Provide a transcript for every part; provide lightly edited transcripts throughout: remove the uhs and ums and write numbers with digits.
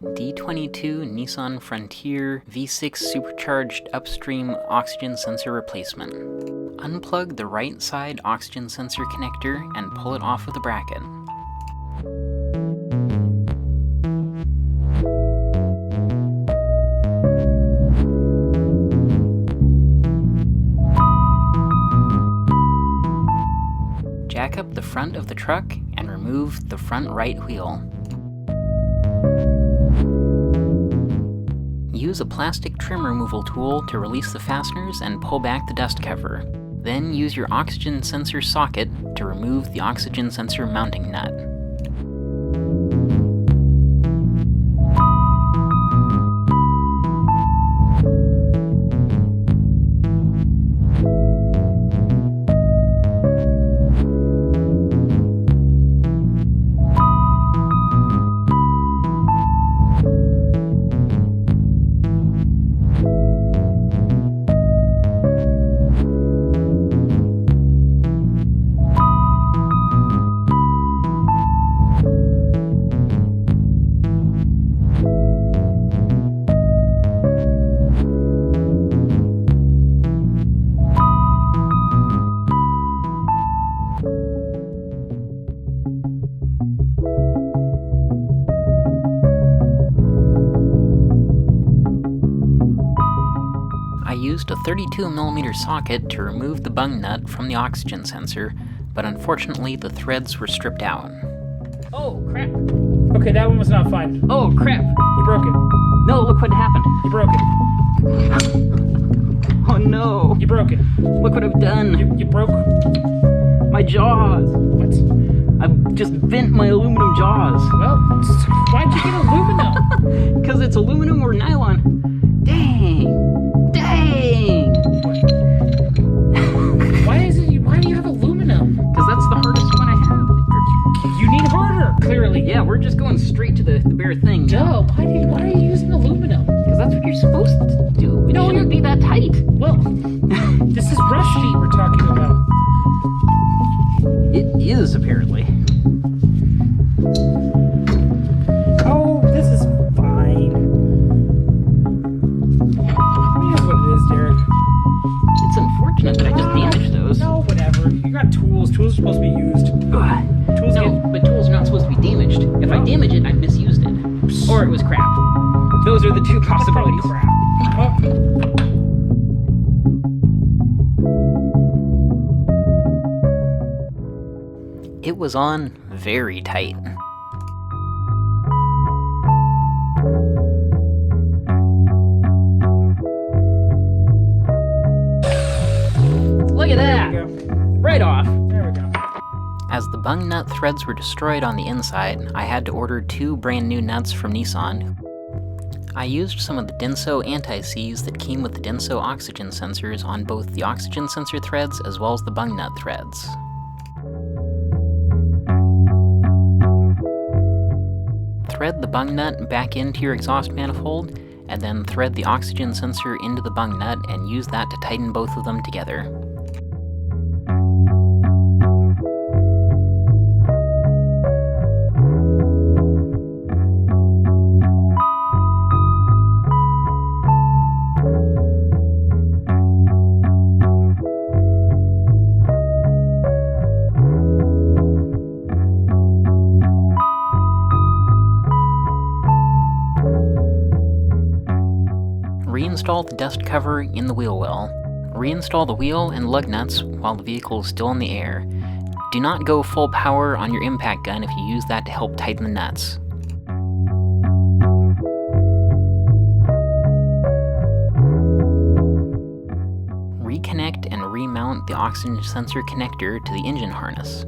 D22 Nissan Frontier V6 Supercharged Upstream Oxygen Sensor Replacement. Unplug the right side oxygen sensor connector and pull it off of the bracket. Jack up the front of the truck and remove the front right wheel. Use a plastic trim removal tool to release the fasteners and pull back the dust cover. Then use your oxygen sensor socket to remove the oxygen sensor mounting nut. I used a 32mm socket to remove the bung nut from the oxygen sensor, but unfortunately the threads were stripped out. Oh, crap. Okay, that one was not fun. Oh, crap! You broke it. No, look what happened! You broke it. Oh no! You broke it. Look what I've done! You broke... My jaws! What? I've just bent my aluminum jaws. Well, why'd you get aluminum? Because it's aluminum or nylon. Dang! Dang! Why do you have aluminum? Because that's the hardest one I have. You need harder, clearly. Yeah, we're just going straight to the bare thing. No, why are you using aluminum? Because that's what you're supposed to do. It shouldn't be that tight. Well, this is rusty we're talking about. It is, apparently. Oh, this is fine. It is what it is, Derek. It's unfortunate that I just damaged those. No, whatever. You got tools. Tools are supposed to be used. Tools but tools are not supposed to be damaged. If I damage it, I misused it. Or it was crap. Those are the two possibilities. Crap. Oh. It was on very tight. Look at that! There we go. Right off. There we go. As the bung nut threads were destroyed on the inside, I had to order 2 brand new nuts from Nissan. I used some of the Denso anti-seize that came with the Denso oxygen sensors on both the oxygen sensor threads as well as the bung nut threads. Thread the bung nut back into your exhaust manifold, and then thread the oxygen sensor into the bung nut and use that to tighten both of them together. Reinstall the dust cover in the wheel well. Reinstall the wheel and lug nuts while the vehicle is still in the air. Do not go full power on your impact gun if you use that to help tighten the nuts. Reconnect and remount the oxygen sensor connector to the engine harness.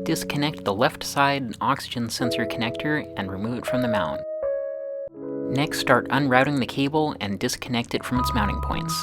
Disconnect the left side oxygen sensor connector and remove it from the mount. Next, start unrouting the cable and disconnect it from its mounting points.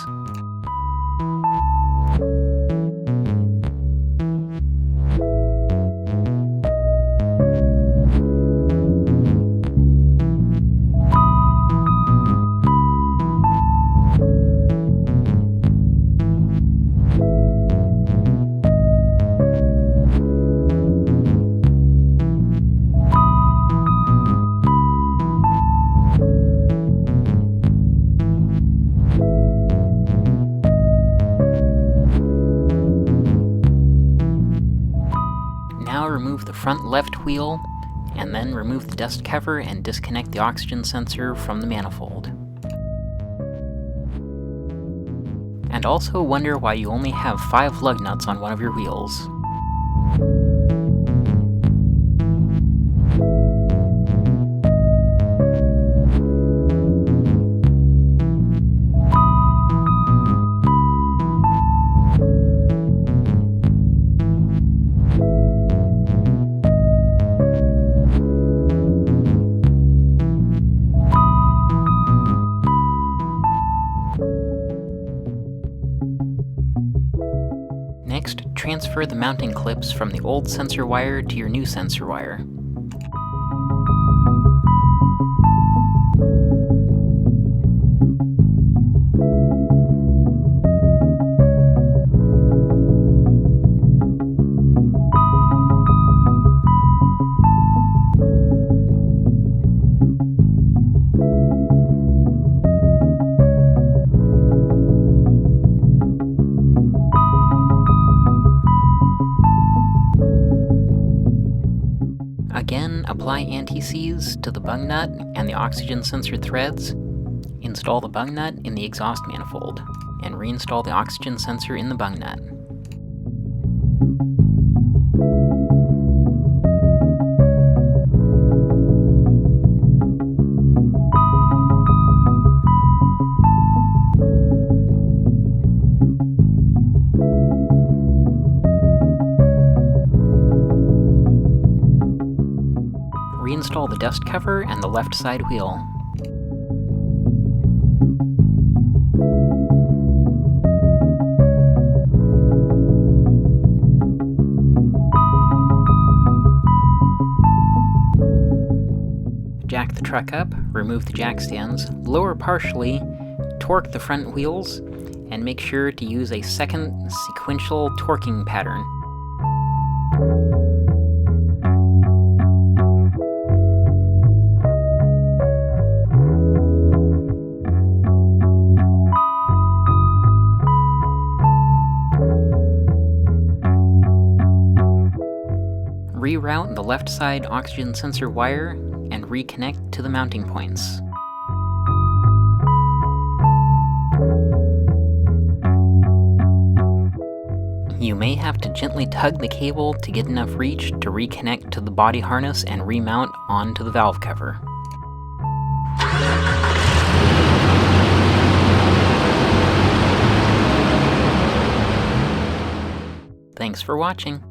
front left wheel, and then remove the dust cover and disconnect the oxygen sensor from the manifold. And also wonder why you only have 5 lug nuts on one of your wheels. Next, transfer the mounting clips from the old sensor wire to your new sensor wire. Again, apply anti-seize to the bung nut and the oxygen sensor threads, install the bung nut in the exhaust manifold, and reinstall the oxygen sensor in the bung nut. Reinstall the dust cover and the left side wheel. Jack the truck up, remove the jack stands, lower partially, torque the front wheels, and make sure to use a second sequential torquing pattern. Reroute the left side oxygen sensor wire and reconnect to the mounting points. You may have to gently tug the cable to get enough reach to reconnect to the body harness and remount onto the valve cover. Thanks for watching.